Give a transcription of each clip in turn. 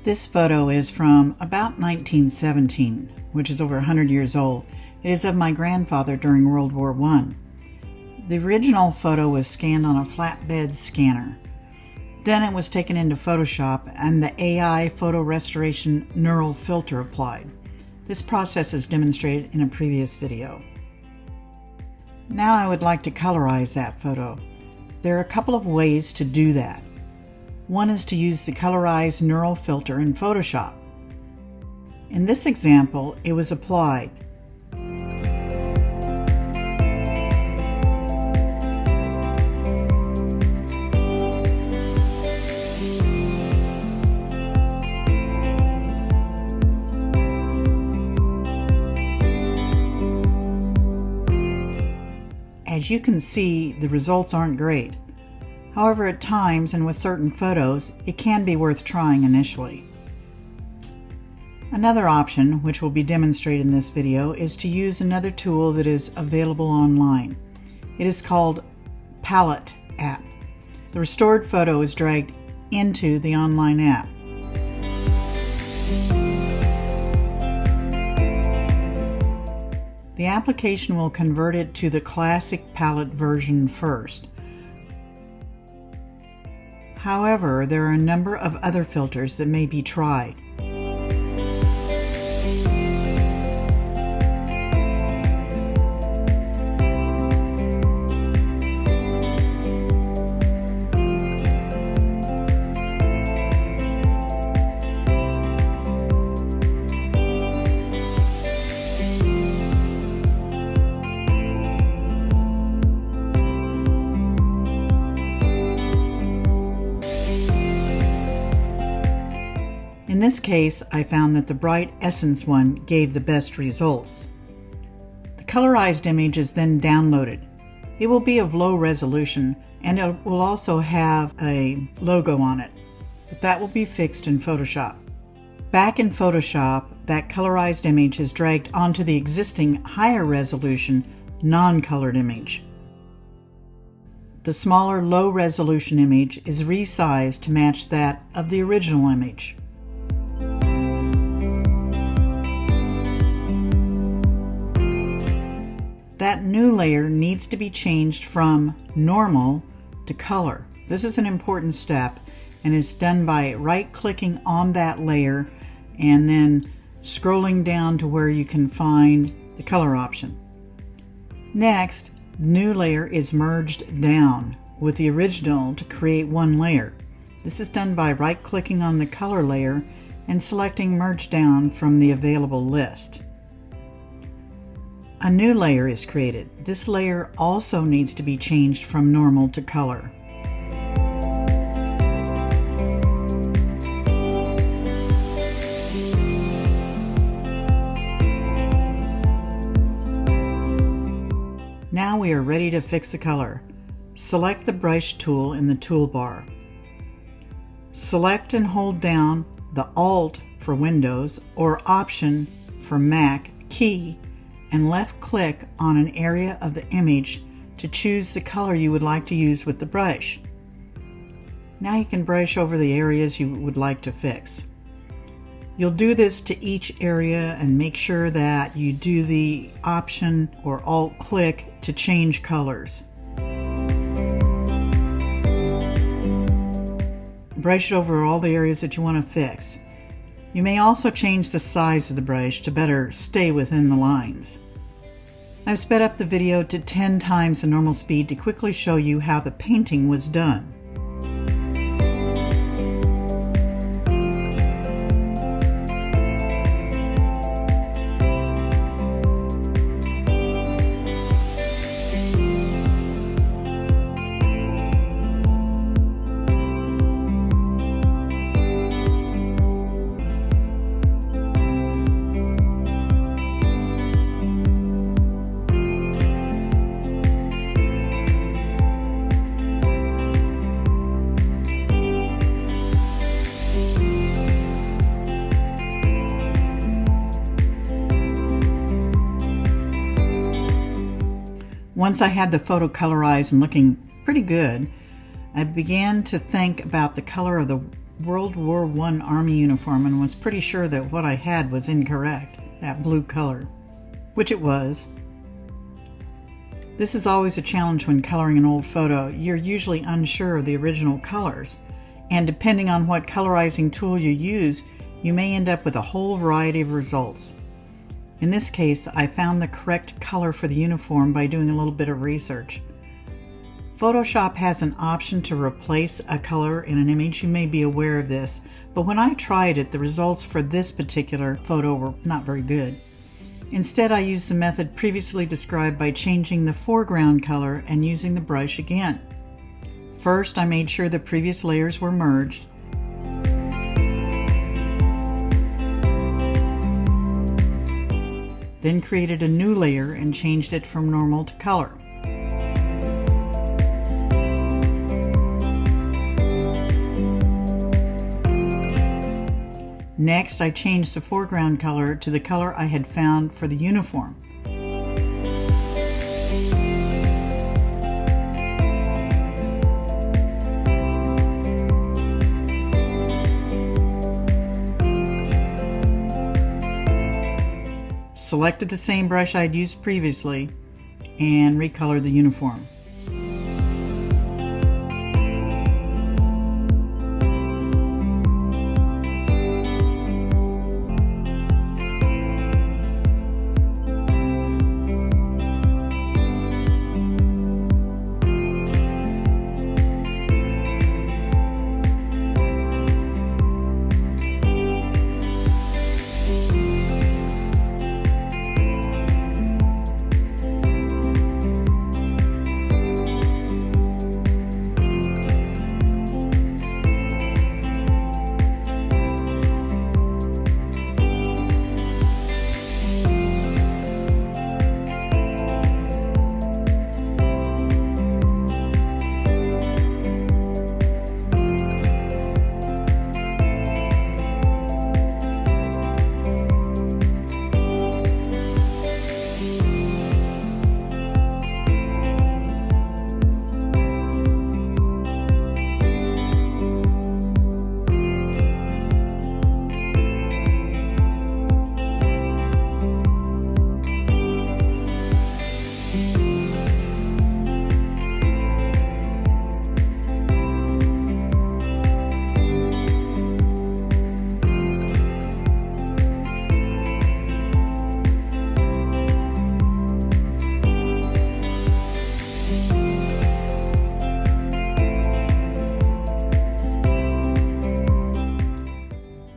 This photo is from about 1917, which is over 100 years old. It is of my grandfather during World War I. The original photo was scanned on a flatbed scanner. Then it was taken into Photoshop and the AI photo restoration neural filter applied. This process is demonstrated in a previous video. Now I would like to colorize that photo. There are a couple of ways to do that. One is to use the Colorize neural filter in Photoshop. In this example, it was applied. As you can see, the results aren't great. However, at times and with certain photos, it can be worth trying initially. Another option, which will be demonstrated in this video, is to use another tool that is available online. It is called Palette app. The restored photo is dragged into the online app. The application will convert it to the classic palette version first. However, there are a number of other filters that may be tried. In this case, I found that the Bright Essence one gave the best results. The colorized image is then downloaded. It will be of low resolution and it will also have a logo on it, but that will be fixed in Photoshop. Back in Photoshop, that colorized image is dragged onto the existing higher resolution non-colored image. The smaller low resolution image is resized to match that of the original image. That new layer needs to be changed from normal to color. This is an important step and is done by right-clicking on that layer and then scrolling down to where you can find the color option. Next, the new layer is merged down with the original to create one layer. This is done by right-clicking on the color layer and selecting Merge Down from the available list. A new layer is created. This layer also needs to be changed from normal to color. Now we are ready to fix the color. Select the brush tool in the toolbar. Select and hold down the Alt for Windows or Option for Mac key and left-click on an area of the image to choose the color you would like to use with the brush. Now you can brush over the areas you would like to fix. You'll do this to each area and make sure that you do the Option or Alt-click to change colors. Brush it over all the areas that you want to fix. You may also change the size of the brush to better stay within the lines. I've sped up the video to 10 times the normal speed to quickly show you how the painting was done. Once I had the photo colorized and looking pretty good, I began to think about the color of the World War I Army uniform and was pretty sure that what I had was incorrect, that blue color, which it was. This is always a challenge when coloring an old photo. You're usually unsure of the original colors, and depending on what colorizing tool you use, you may end up with a whole variety of results. In this case, I found the correct color for the uniform by doing a little bit of research. Photoshop has an option to replace a color in an image. You may be aware of this, but when I tried it, the results for this particular photo were not very good. Instead, I used the method previously described by changing the foreground color and using the brush again. First, I made sure the previous layers were merged. Then created a new layer and changed it from normal to color. Next, I changed the foreground color to the color I had found for the uniform. Selected the same brush I'd used previously and recolored the uniform.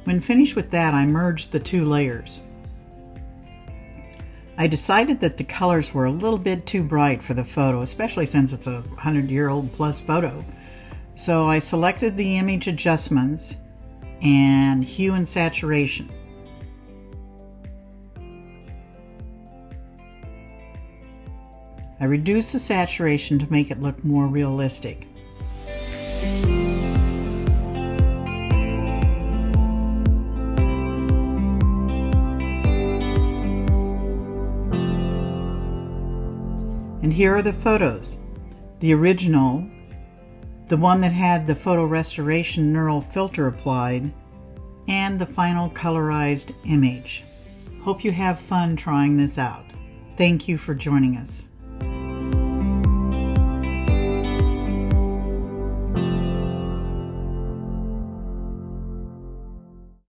When finished with that, I merged the two layers. I decided that the colors were a little bit too bright for the photo, especially since it's a 100-year-old plus photo. So I selected the image adjustments and hue and saturation. I reduced the saturation to make it look more realistic. And here are the photos. The original, the one that had the photo restoration neural filter applied, and the final colorized image. Hope you have fun trying this out. Thank you for joining us.